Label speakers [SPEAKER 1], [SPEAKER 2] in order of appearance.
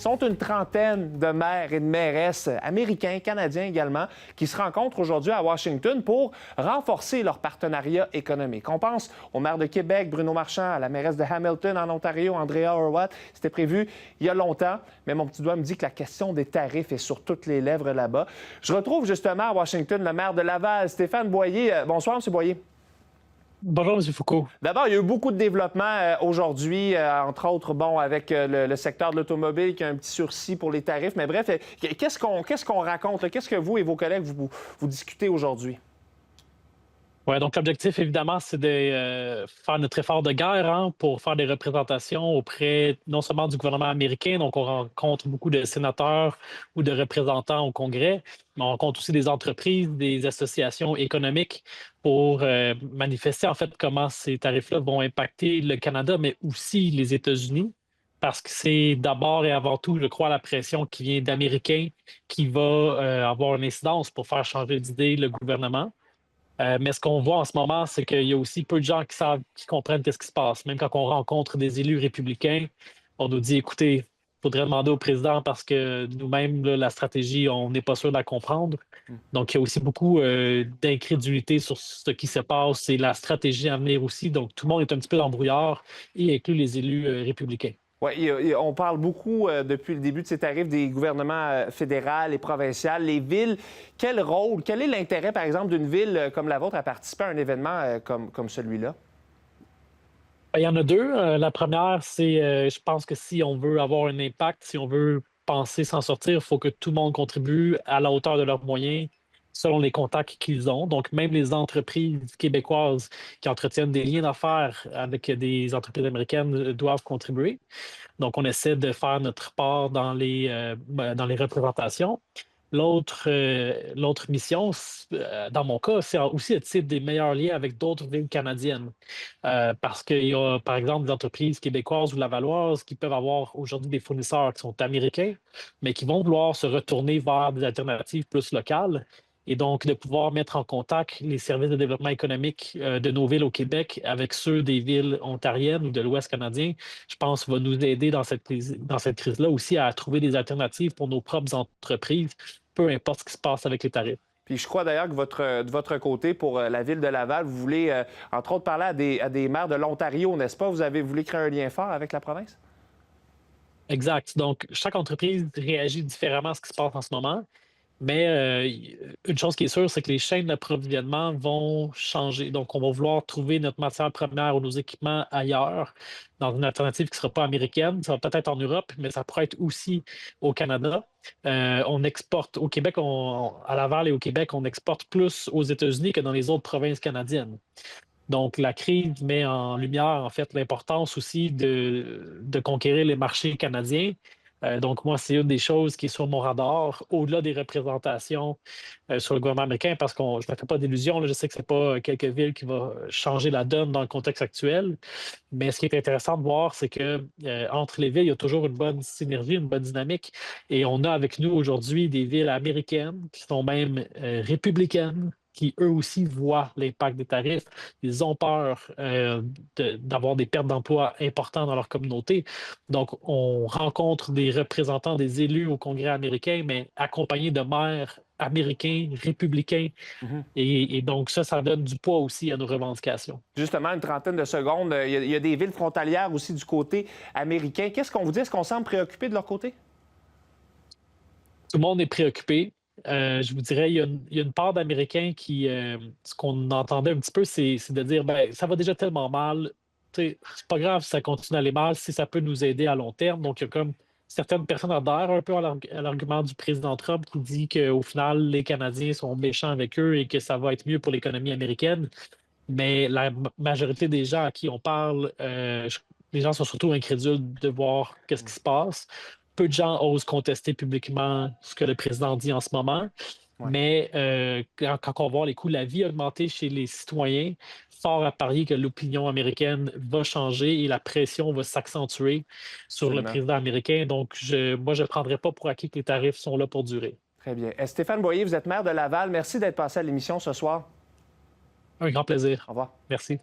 [SPEAKER 1] sont une trentaine de maires et de mairesses américains, canadiens également, qui se rencontrent aujourd'hui à Washington pour renforcer leur partenariat économique. On pense au maire de Québec, Bruno Marchand, à la mairesse de Hamilton, en Ontario, Andrea Horwath. C'était prévu il y a longtemps, mais mon petit doigt me dit que la question des tarifs est sur toutes les lèvres là-bas. Je retrouve justement à Washington le maire de Laval, Stéphane Boyer. Bonsoir, M. Boyer.
[SPEAKER 2] Bonjour, M. Foucault.
[SPEAKER 1] D'abord, il y a eu beaucoup de développement aujourd'hui, entre autres, avec le secteur de l'automobile qui a un petit sursis pour les tarifs. Mais bref, qu'est-ce qu'on raconte? Qu'est-ce que vous et vos collègues, vous discutez aujourd'hui?
[SPEAKER 2] Oui, donc l'objectif, évidemment, c'est de faire notre effort de guerre pour faire des représentations auprès non seulement du gouvernement américain, donc on rencontre beaucoup de sénateurs ou de représentants au Congrès, mais on rencontre aussi des entreprises, des associations économiques pour manifester en fait comment ces tarifs-là vont impacter le Canada, mais aussi les États-Unis. Parce que c'est d'abord et avant tout, je crois, la pression qui vient d'Américains qui va avoir une incidence pour faire changer d'idée le gouvernement. Mais ce qu'on voit en ce moment, c'est qu'il y a aussi peu de gens qui savent, qui comprennent ce qui se passe. Même quand on rencontre des élus républicains, on nous dit, écoutez, il faudrait demander au président parce que nous-mêmes, là, la stratégie, on n'est pas sûr de la comprendre. Donc, il y a aussi beaucoup d'incrédulité sur ce qui se passe et la stratégie à venir aussi. Donc, tout le monde est un petit peu dans le brouillard, y inclut les élus républicains.
[SPEAKER 1] Oui, on parle beaucoup depuis le début de ces tarifs des gouvernements fédéral et provincial. Les villes, quel rôle, quel est l'intérêt, par exemple, d'une ville comme la vôtre à participer à un événement comme celui-là?
[SPEAKER 2] Il y en a deux. La première, c'est, je pense que si on veut avoir un impact, si on veut penser s'en sortir, il faut que tout le monde contribue à la hauteur de leurs moyens, selon les contacts qu'ils ont. Donc, même les entreprises québécoises qui entretiennent des liens d'affaires avec des entreprises américaines doivent contribuer. Donc, on essaie de faire notre part dans les représentations. L'autre mission, dans mon cas, c'est aussi de tisser des meilleurs liens avec d'autres villes canadiennes. Parce qu'il y a, par exemple, des entreprises québécoises ou lavalloises qui peuvent avoir aujourd'hui des fournisseurs qui sont américains, mais qui vont vouloir se retourner vers des alternatives plus locales. Et donc, de pouvoir mettre en contact les services de développement économique de nos villes au Québec avec ceux des villes ontariennes ou de l'Ouest canadien, je pense, va nous aider dans cette crise-là aussi à trouver des alternatives pour nos propres entreprises, peu importe ce qui se passe avec les tarifs.
[SPEAKER 1] Puis je crois d'ailleurs que de votre côté, pour la ville de Laval, vous voulez, entre autres, parler à des maires de l'Ontario, n'est-ce pas? Vous voulez créer un lien fort avec la province?
[SPEAKER 2] Exact. Donc, chaque entreprise réagit différemment à ce qui se passe en ce moment. Mais une chose qui est sûre, c'est que les chaînes d'approvisionnement vont changer. Donc, on va vouloir trouver notre matière première ou nos équipements ailleurs, dans une alternative qui ne sera pas américaine. Ça va peut-être en Europe, mais ça pourrait être aussi au Canada. On exporte au Québec, à Laval et au Québec, on exporte plus aux États-Unis que dans les autres provinces canadiennes. Donc, la crise met en lumière, en fait, l'importance aussi de conquérir les marchés canadiens. Donc, moi, c'est une des choses qui est sur mon radar, au-delà des représentations sur le gouvernement américain, parce que je ne me fais pas d'illusions. Là, je sais que ce n'est pas quelques villes qui vont changer la donne dans le contexte actuel. Mais ce qui est intéressant de voir, c'est que entre les villes, il y a toujours une bonne synergie, une bonne dynamique. Et on a avec nous aujourd'hui des villes américaines qui sont même républicaines, qui eux aussi voient l'impact des tarifs. Ils ont peur d'avoir des pertes d'emplois importantes dans leur communauté. Donc, on rencontre des représentants, des élus au Congrès américain, mais accompagnés de maires américains, républicains. Et donc, ça donne du poids aussi à nos revendications.
[SPEAKER 1] Justement, une trentaine de secondes. Il y a des villes frontalières aussi du côté américain. Qu'est-ce qu'on vous dit? Est-ce qu'on semble préoccupé de leur côté?
[SPEAKER 2] Tout le monde est préoccupé. Je vous dirais, il y a une part d'Américains qui, ce qu'on entendait un petit peu, c'est de dire, ben, ça va déjà tellement mal, c'est pas grave si ça continue à aller mal, si ça peut nous aider à long terme. Donc, il y a comme certaines personnes adhèrent un peu à l'argument du président Trump qui dit qu'au final, les Canadiens sont méchants avec eux et que ça va être mieux pour l'économie américaine. Mais la majorité des gens à qui on parle, les gens sont surtout incrédules de voir qu'est-ce qui se passe. Peu de gens osent contester publiquement ce que le président dit en ce moment.
[SPEAKER 1] Ouais.
[SPEAKER 2] Mais quand on voit les coûts de la vie augmenter chez les citoyens, fort à parier que l'opinion américaine va changer et la pression va s'accentuer sur le
[SPEAKER 1] Absolument.
[SPEAKER 2] président américain. Donc, moi, je ne prendrai pas pour acquis que les tarifs sont là pour durer.
[SPEAKER 1] Très bien. Stéphane Boyer, vous êtes maire de Laval. Merci d'être passé à l'émission ce soir.
[SPEAKER 2] Un grand plaisir.
[SPEAKER 1] Au revoir.
[SPEAKER 2] Merci.